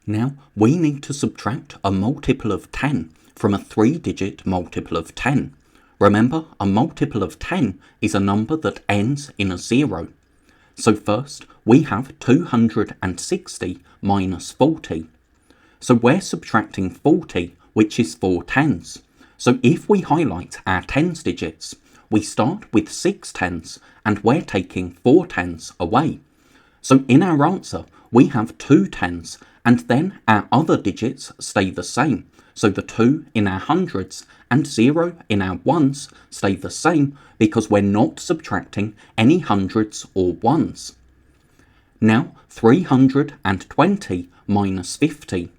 Now, we need to subtract a multiple of 10 from a 3-digit multiple of 10. Remember, a multiple of 10 is a number that ends in a 0. So first, we have 260 minus 40. So we're subtracting 40, which is 4 tens. So if we highlight our tens digits, we start with 6 tens, and we're taking 4 tens away. So in our answer, we have 2 tens, and then our other digits stay the same. So the 2 in our hundreds and 0 in our ones stay the same because we're not subtracting any hundreds or ones. Now 320 minus 50.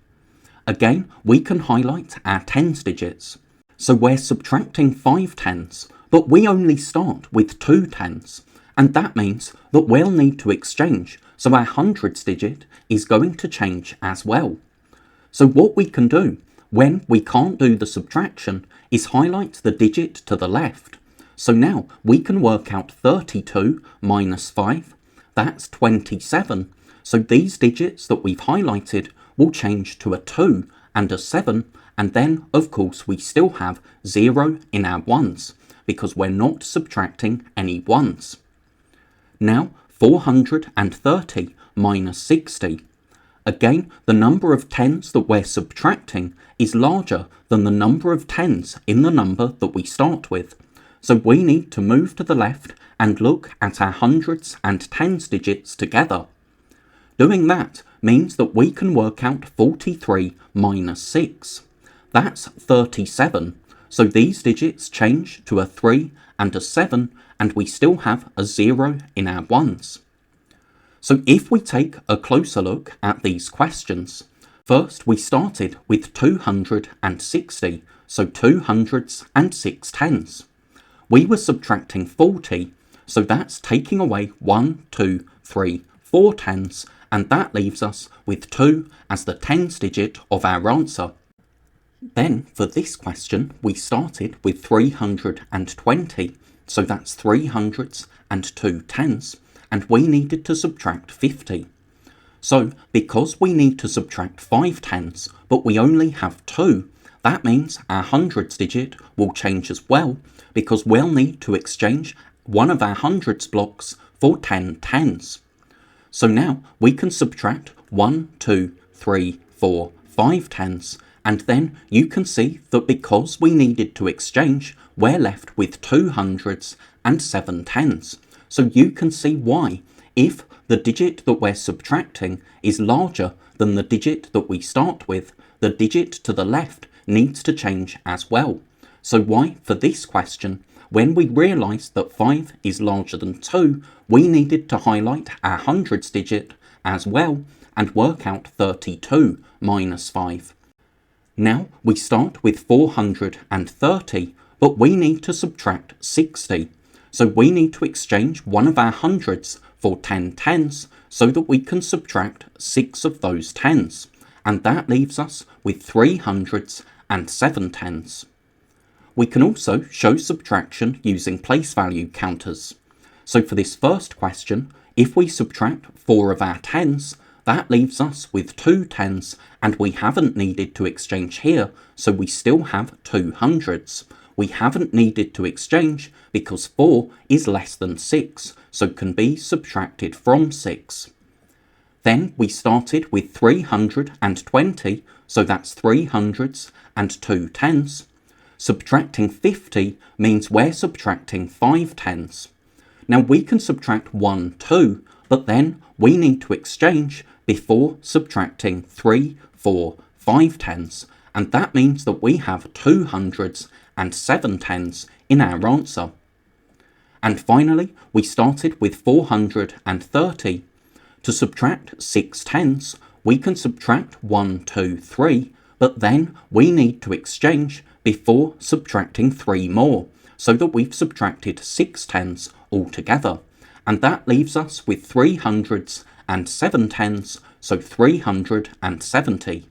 Again, we can highlight our tens digits. So we're subtracting 5 tens, but we only start with 2 tens. And that means that we'll need to exchange, so our hundreds digit is going to change as well. So what we can do when we can't do the subtraction is highlight the digit to the left. So now we can work out 32 minus 5, that's 27. So these digits that we've highlighted will change to a 2 and a 7, and then of course we still have 0 in our ones because we're not subtracting any ones. Now 430 minus 60. Again, the number of tens that we're subtracting is larger than the number of tens in the number that we start with. So we need to move to the left and look at our hundreds and tens digits together. Doing that means that we can work out 43 minus 6. That's 37. So these digits change to a 3 and a 7, and we still have a 0 in our ones. So if we take a closer look at these questions, first we started with 260, so 206 tens. We were subtracting 40, so that's taking away 1, 2, 3, 4 tens, and that leaves us with 2 as the tens digit of our answer. Then for this question, we started with 320, so that's 302 tens, and we needed to subtract 50. So because we need to subtract 5 tens, but we only have 2, that means our hundreds digit will change as well, because we'll need to exchange one of our hundreds blocks for 10 tens. So now we can subtract 1, 2, 3, 4, 5 tens, and then you can see that because we needed to exchange, we're left with 2 hundreds and 7 tens. So you can see why, if the digit that we're subtracting is larger than the digit that we start with, the digit to the left needs to change as well. So why, for this question, when we realised that 5 is larger than 2, we needed to highlight our hundreds digit as well and work out 32 minus 5. Now we start with 430, but we need to subtract 60. So we need to exchange one of our hundreds for 10 tens so that we can subtract 6 of those tens. And that leaves us with 3 hundreds and 7 tens. We can also show subtraction using place value counters. So for this first question, if we subtract 4 of our tens, that leaves us with 2 tens, and we haven't needed to exchange here, so we still have 2 hundreds. We haven't needed to exchange because 4 is less than 6, so can be subtracted from 6. Then we started with 320, so that's 3 hundreds and 2 tens. Subtracting 50 means we're subtracting 5 tens. Now we can subtract 1, 2, but then we need to exchange before subtracting 3, 4, 5 tens, and that means that we have 2 hundreds and 7 tens in our answer. And finally, we started with 430. To subtract 6 tens, we can subtract 1, 2, 3, but then we need to exchange before subtracting 3 more, so that we've subtracted 6 tens altogether. And that leaves us with 3 hundreds and 7 tens, so 370.